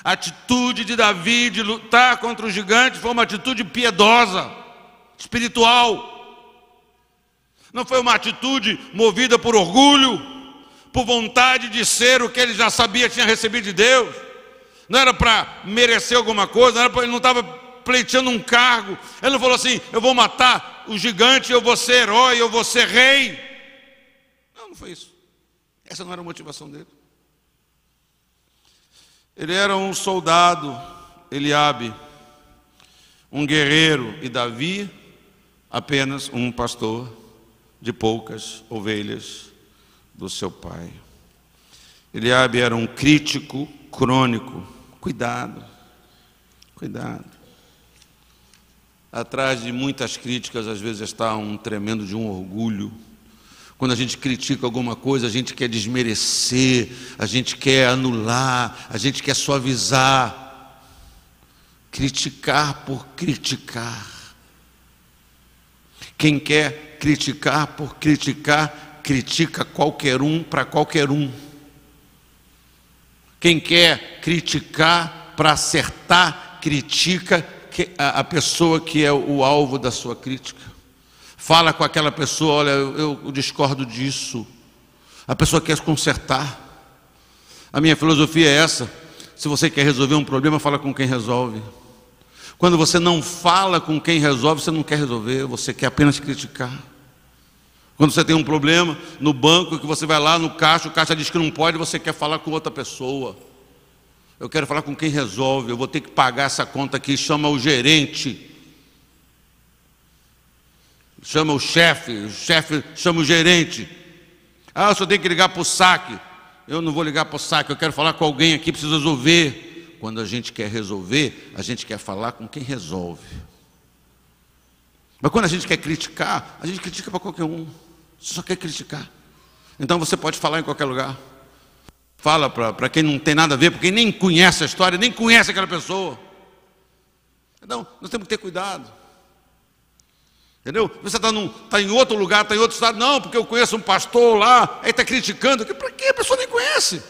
A atitude de Davi de lutar contra o gigante foi uma atitude piedosa, espiritual. Não foi uma atitude movida por orgulho, por vontade de ser o que ele já sabia, tinha recebido de Deus. Não era para merecer alguma coisa, ele não estava pleiteando um cargo. Ele não falou assim, eu vou matar o gigante, eu vou ser herói, eu vou ser rei. Não foi isso. Essa não era a motivação dele. Ele era um soldado, Eliabe, um guerreiro, e Davi apenas um pastor de poucas ovelhas do seu pai. Eliabe era um crítico crônico. Cuidado. Atrás de muitas críticas, às vezes, está um tremendo de um orgulho. Quando a gente critica alguma coisa, a gente quer desmerecer, a gente quer anular, a gente quer suavizar. Criticar por criticar. Quem quer criticar por criticar, critica qualquer um para qualquer um. Quem quer criticar para acertar, critica a pessoa que é o alvo da sua crítica. Fala com aquela pessoa, olha, eu discordo disso. A pessoa quer consertar. A minha filosofia é essa: se você quer resolver um problema, fala com quem resolve. Quando você não fala com quem resolve, você não quer resolver, você quer apenas criticar. Quando você tem um problema no banco, que você vai lá no caixa, o caixa diz que não pode, você quer falar com outra pessoa. Eu quero falar com quem resolve. Eu vou ter que pagar essa conta aqui. Chama o gerente. Chama o chefe chama o gerente. Ah, o senhor tem que ligar para o saque. Eu não vou ligar para o saque, eu quero falar com alguém aqui, preciso resolver. Quando a gente quer resolver, a gente quer falar com quem resolve. Mas quando a gente quer criticar, a gente critica para qualquer um. Você só quer criticar. Então você pode falar em qualquer lugar. Fala para quem não tem nada a ver, porque nem conhece a história, nem conhece aquela pessoa. Então, nós temos que ter cuidado. Entendeu? Você está em outro lugar, está em outro estado. Não, porque eu conheço um pastor lá, aí está criticando. Para quê? A pessoa nem conhece.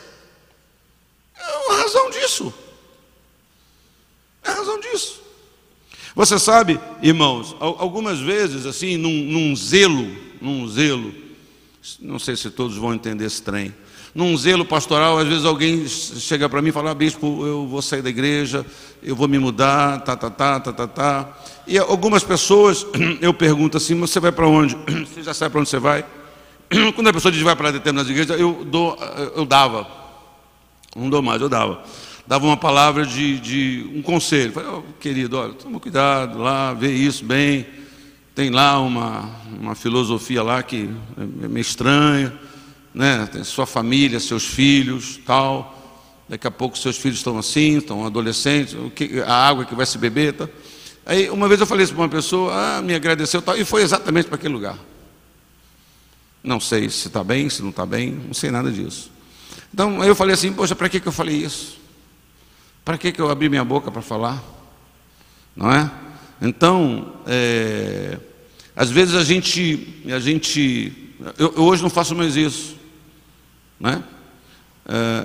É a razão disso. É a razão disso. Você sabe, irmãos, algumas vezes, assim, num zelo, não sei se todos vão entender esse trem, num zelo pastoral, às vezes alguém chega para mim e fala: bispo, eu vou sair da igreja, eu vou me mudar, E algumas pessoas, eu pergunto assim: mas você vai para onde? Você já sabe para onde você vai? Quando a pessoa diz vai para determinadas igrejas, eu dava, não dou mais, eu dava uma palavra de um conselho. Falei: oh, querido, olha, toma cuidado lá, vê isso bem, tem lá uma filosofia lá que é meio estranha, né? Tem sua família, seus filhos, tal. Daqui a pouco seus filhos estão assim, estão adolescentes, a água que vai se beber, tá? Aí uma vez eu falei isso para uma pessoa, me agradeceu, tal, e foi exatamente para aquele lugar. Não sei se está bem, se não está bem, não sei nada disso. Então aí eu falei assim: poxa, para que eu falei isso? Para que eu abri minha boca para falar? Não é? Então, às vezes eu hoje não faço mais isso, né?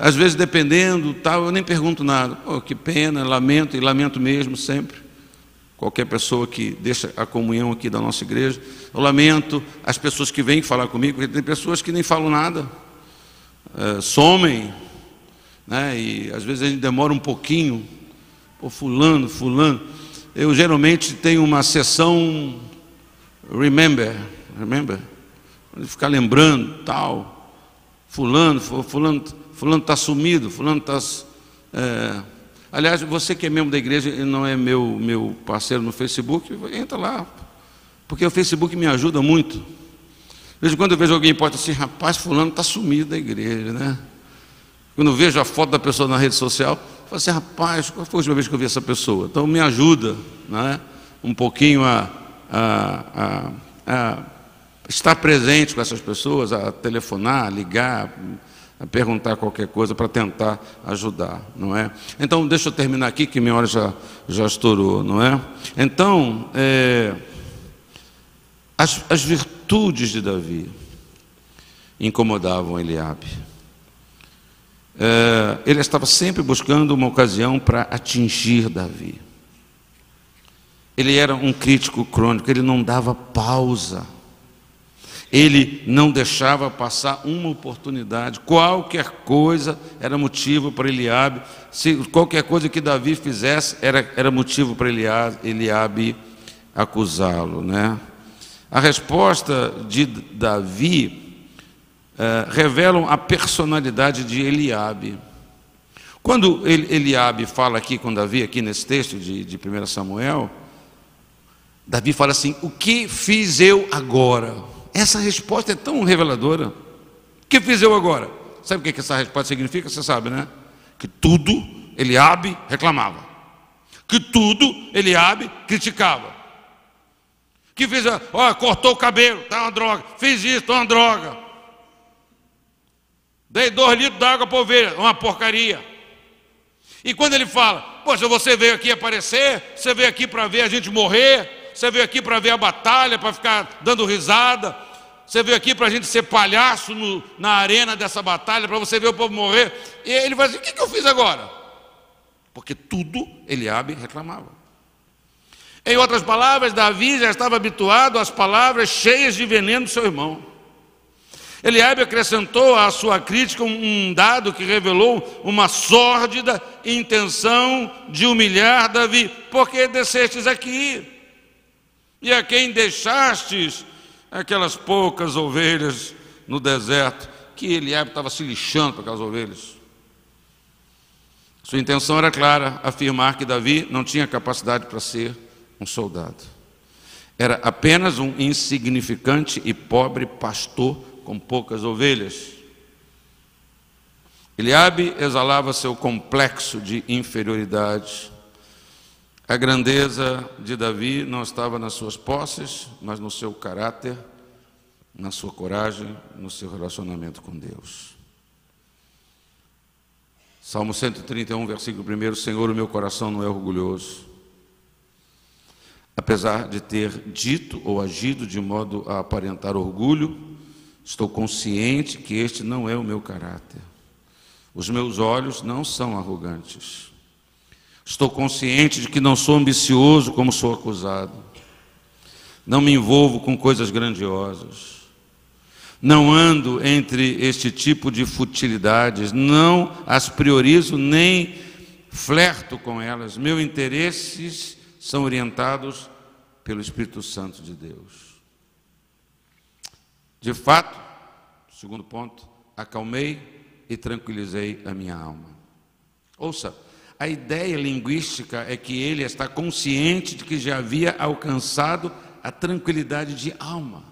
Às vezes, dependendo, tal, eu nem pergunto nada. Oh, que pena, lamento, e lamento mesmo sempre. Qualquer pessoa que deixa a comunhão aqui da nossa igreja, eu lamento as pessoas que vêm falar comigo, porque tem pessoas que nem falam nada, somem, né? E às vezes a gente demora um pouquinho. Pô, fulano, eu geralmente tenho uma sessão remember, ficar lembrando, tal, fulano está sumido, fulano está... Aliás, você que é membro da igreja e não é meu parceiro no Facebook, entra lá, porque o Facebook me ajuda muito. De vez em quando eu vejo alguém posta assim: rapaz, fulano está sumido da igreja, né? Quando eu vejo a foto da pessoa na rede social, eu falo assim: rapaz, qual foi a última vez que eu vi essa pessoa? Então me ajuda, né, um pouquinho a estar presente com essas pessoas, a telefonar, a ligar, a perguntar qualquer coisa para tentar ajudar, não é? Então deixa eu terminar aqui, que minha hora já estourou, não é? Então, as virtudes de Davi incomodavam Eliabe. Ele estava sempre buscando uma ocasião para atingir Davi. Ele era um crítico crônico, ele não dava pausa. Ele não deixava passar uma oportunidade. Qualquer coisa era motivo para Eliabe. Se qualquer coisa que Davi fizesse era motivo para Eliabe acusá-lo, né? A resposta de Davi revelam a personalidade de Eliabe. Quando Eliabe fala aqui com Davi, aqui nesse texto de 1 Samuel, Davi fala assim: o que fiz eu agora? Essa resposta é tão reveladora. O que fiz eu agora? Sabe o que essa resposta significa? Você sabe, né? Que tudo Eliabe reclamava, que tudo Eliabe criticava, que fez, cortou o cabelo, está uma droga, fiz isso, está uma droga, dei 2 litros d'água para a ovelha, uma porcaria. E quando ele fala: poxa, você veio aqui aparecer, você veio aqui para ver a gente morrer, você veio aqui para ver a batalha, para ficar dando risada, você veio aqui para a gente ser palhaço na arena dessa batalha, para você ver o povo morrer. E ele vai dizer: o que eu fiz agora? Porque tudo Eliabe reclamava. Em outras palavras, Davi já estava habituado às palavras cheias de veneno do seu irmão. Eliabe acrescentou à sua crítica um dado que revelou uma sórdida intenção de humilhar Davi. Por que descestes aqui? E a quem deixastes aquelas poucas ovelhas no deserto? Que Eliabe estava se lixando para aquelas ovelhas. Sua intenção era clara, afirmar que Davi não tinha capacidade para ser um soldado. Era apenas um insignificante e pobre pastor com poucas ovelhas. Eliabe exalava seu complexo de inferioridade. A grandeza de Davi não estava nas suas posses, mas no seu caráter, na sua coragem, no seu relacionamento com Deus. Salmo 131, versículo 1: Senhor, o meu coração não é orgulhoso, apesar de ter dito ou agido de modo a aparentar orgulho, estou consciente que este não é o meu caráter. Os meus olhos não são arrogantes. Estou consciente de que não sou ambicioso como sou acusado. Não me envolvo com coisas grandiosas. Não ando entre este tipo de futilidades. Não as priorizo nem flerto com elas. Meus interesses são orientados pelo Espírito Santo de Deus. De fato, segundo ponto, acalmei e tranquilizei a minha alma. Ouça, a ideia linguística é que ele está consciente de que já havia alcançado a tranquilidade de alma.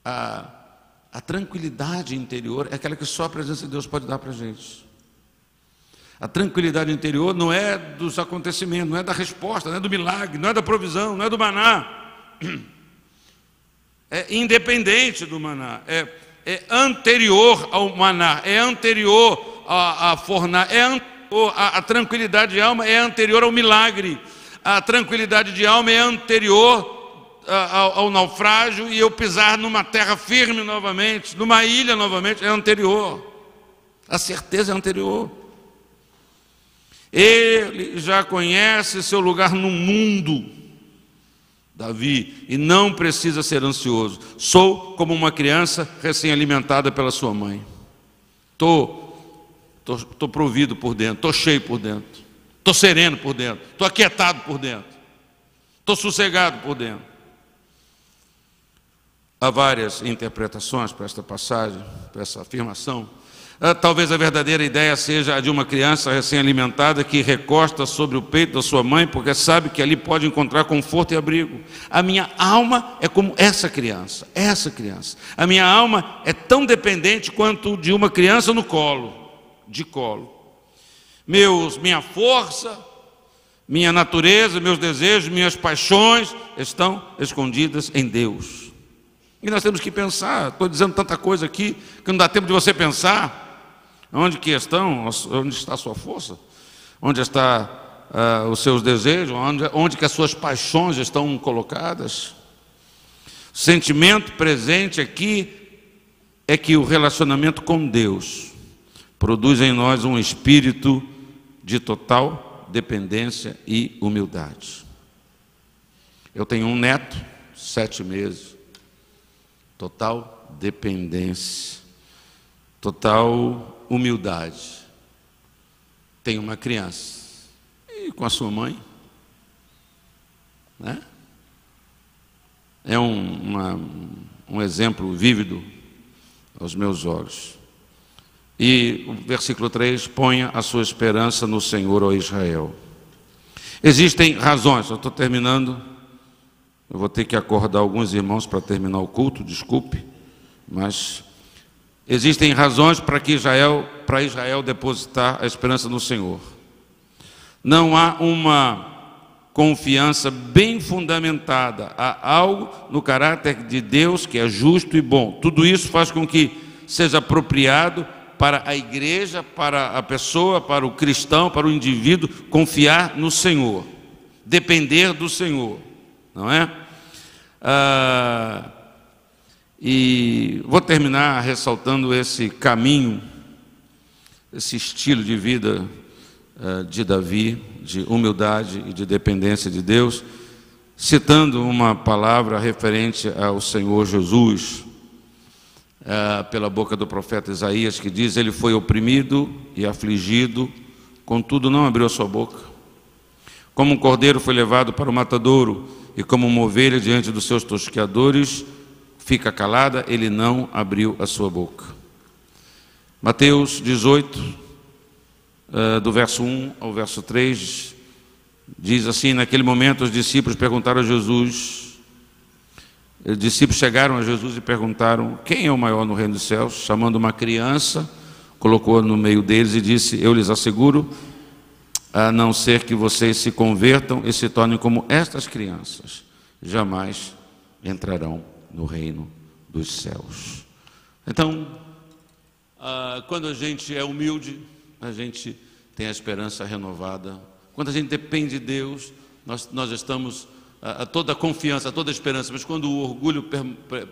A tranquilidade interior é aquela que só a presença de Deus pode dar para a gente. A tranquilidade interior não é dos acontecimentos, não é da resposta, não é do milagre, não é da provisão, não é do maná. É independente do maná, é anterior ao maná, é anterior à fornalha, é anterior, a tranquilidade de alma é anterior ao milagre. A tranquilidade de alma é anterior ao naufrágio e eu pisar numa terra firme novamente, numa ilha novamente, é anterior. A certeza é anterior. Ele já conhece seu lugar no mundo, Davi, e não precisa ser ansioso. Sou como uma criança recém-alimentada pela sua mãe. Estou provido por dentro, estou cheio por dentro, estou sereno por dentro, estou aquietado por dentro, estou sossegado por dentro. Há várias interpretações para esta passagem, para essa afirmação. Talvez a verdadeira ideia seja a de uma criança recém-alimentada que recosta sobre o peito da sua mãe, porque sabe que ali pode encontrar conforto e abrigo. A minha alma é como essa criança. A minha alma é tão dependente quanto de uma criança no colo, de colo. Minha força, minha natureza, meus desejos, minhas paixões estão escondidas em Deus. E nós temos que pensar, estou dizendo tanta coisa aqui, que não dá tempo de você pensar. Onde está a sua força? Onde está os seus desejos? Onde que as suas paixões estão colocadas? O sentimento presente aqui é que o relacionamento com Deus produz em nós um espírito de total dependência e humildade. Eu tenho um neto, 7 meses, total dependência, total humildade. Tem uma criança e com a sua mãe, né? É um exemplo vívido aos meus olhos. E o versículo 3: ponha a sua esperança no Senhor, ó Israel. Existem razões, eu estou terminando, eu vou ter que acordar alguns irmãos para terminar o culto, desculpe, mas existem razões para Israel depositar a esperança no Senhor. Não há uma confiança bem fundamentada, há algo no caráter de Deus que é justo e bom. Tudo isso faz com que seja apropriado para a igreja, para a pessoa, para o cristão, para o indivíduo confiar no Senhor, depender do Senhor, não é? E vou terminar ressaltando esse caminho, esse estilo de vida de Davi, de humildade e de dependência de Deus, citando uma palavra referente ao Senhor Jesus, pela boca do profeta Isaías, que diz: ele foi oprimido e afligido, contudo não abriu a sua boca. Como um cordeiro foi levado para o matadouro, e como uma ovelha diante dos seus tosqueadores fica calada, ele não abriu a sua boca. Mateus 18, do verso 1 ao verso 3, diz assim: naquele momento os discípulos perguntaram a Jesus, os discípulos chegaram a Jesus e perguntaram: quem é o maior no reino dos céus? Chamando uma criança, colocou-a no meio deles e disse: eu lhes asseguro, a não ser que vocês se convertam e se tornem como estas crianças, jamais entrarão no reino dos céus. Então, quando a gente é humilde, a gente tem a esperança renovada. Quando a gente depende de Deus, nós estamos a toda a confiança, a toda a esperança. Mas quando o orgulho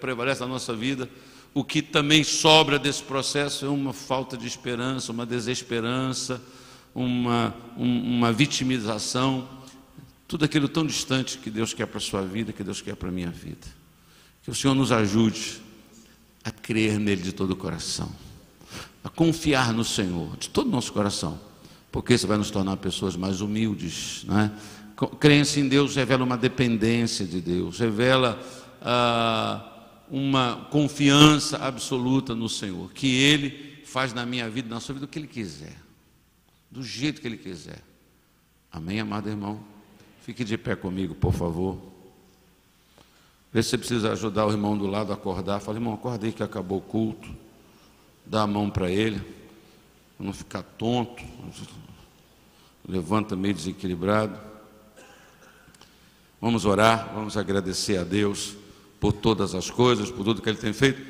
prevalece na nossa vida, o que também sobra desse processo é uma falta de esperança, uma desesperança, uma vitimização, tudo aquilo tão distante que Deus quer para a sua vida, que Deus quer para a minha vida. Que o Senhor nos ajude a crer nele de todo o coração, a confiar no Senhor de todo o nosso coração, porque isso vai nos tornar pessoas mais humildes, não é? Crença em Deus revela uma dependência de Deus, revela uma confiança absoluta no Senhor, que Ele faz na minha vida, na sua vida, o que Ele quiser, do jeito que Ele quiser. Amém, amado irmão? Fique de pé comigo, por favor. Vê se você precisa ajudar o irmão do lado a acordar. Fala: irmão, acorda aí que acabou o culto. Dá a mão para ele, para não ficar tonto. Levanta meio desequilibrado. Vamos orar, vamos agradecer a Deus por todas as coisas, por tudo que Ele tem feito.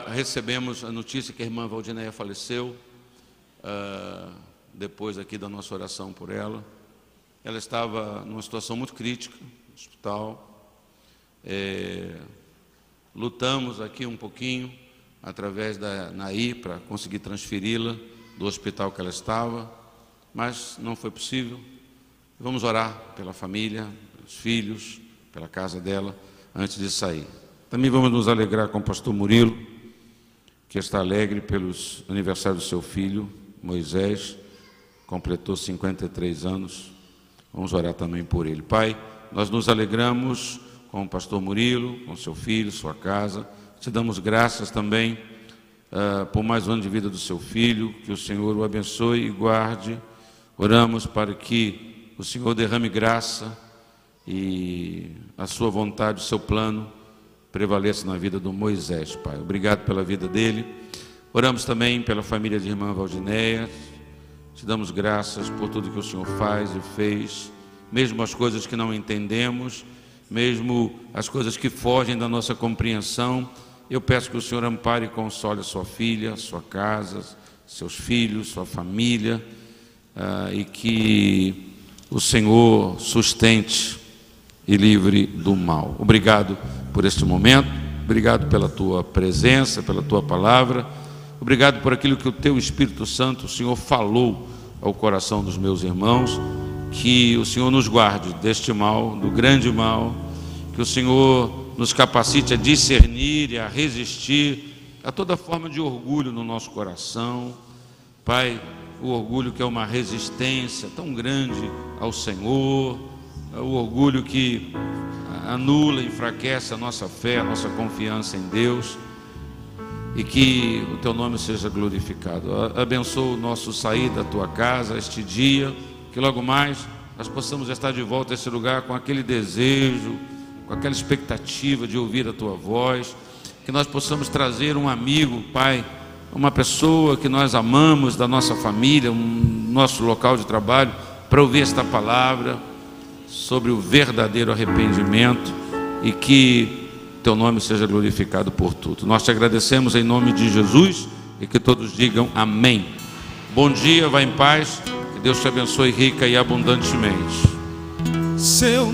Recebemos a notícia que a irmã Valdineia faleceu, depois aqui da nossa oração por ela. Ela estava numa situação muito crítica no hospital. Lutamos aqui um pouquinho, através da Naí, para conseguir transferi-la do hospital que ela estava, mas não foi possível. Vamos orar pela família, pelos filhos, pela casa dela, antes de sair. Também vamos nos alegrar com o pastor Murilo, que está alegre pelos aniversários do seu filho, Moisés, completou 53 anos. Vamos orar também por ele. Pai, nós nos alegramos com o pastor Murilo, com seu filho, sua casa. Te damos graças também por mais um ano de vida do seu filho, que o Senhor o abençoe e guarde. Oramos para que o Senhor derrame graça e a sua vontade, o seu plano prevaleça na vida do Moisés, Pai. Obrigado pela vida dele. Oramos também pela família de irmã Valdineia. Te damos graças por tudo que o Senhor faz e fez, mesmo as coisas que não entendemos, mesmo as coisas que fogem da nossa compreensão. Eu peço que o Senhor ampare e console a sua filha, sua casa, seus filhos, sua família, e que o Senhor sustente e livre do mal. Obrigado por este momento, obrigado pela tua presença, pela tua palavra, obrigado por aquilo que o teu Espírito Santo, o Senhor, falou ao coração dos meus irmãos. Que o Senhor nos guarde deste mal, do grande mal, que o Senhor nos capacite a discernir e a resistir a toda forma de orgulho no nosso coração. Pai, o orgulho que é uma resistência tão grande ao Senhor, o orgulho que anula, enfraquece a nossa fé, a nossa confiança em Deus, e que o teu nome seja glorificado. Abençoa o nosso sair da tua casa este dia, que logo mais nós possamos estar de volta a esse lugar com aquele desejo, com aquela expectativa de ouvir a tua voz, que nós possamos trazer um amigo, Pai, uma pessoa que nós amamos da nossa família, nosso local de trabalho, para ouvir esta palavra sobre o verdadeiro arrependimento, e que teu nome seja glorificado por tudo. Nós te agradecemos em nome de Jesus, e que todos digam amém. Bom dia, vá em paz, que Deus te abençoe rica e abundantemente. Seu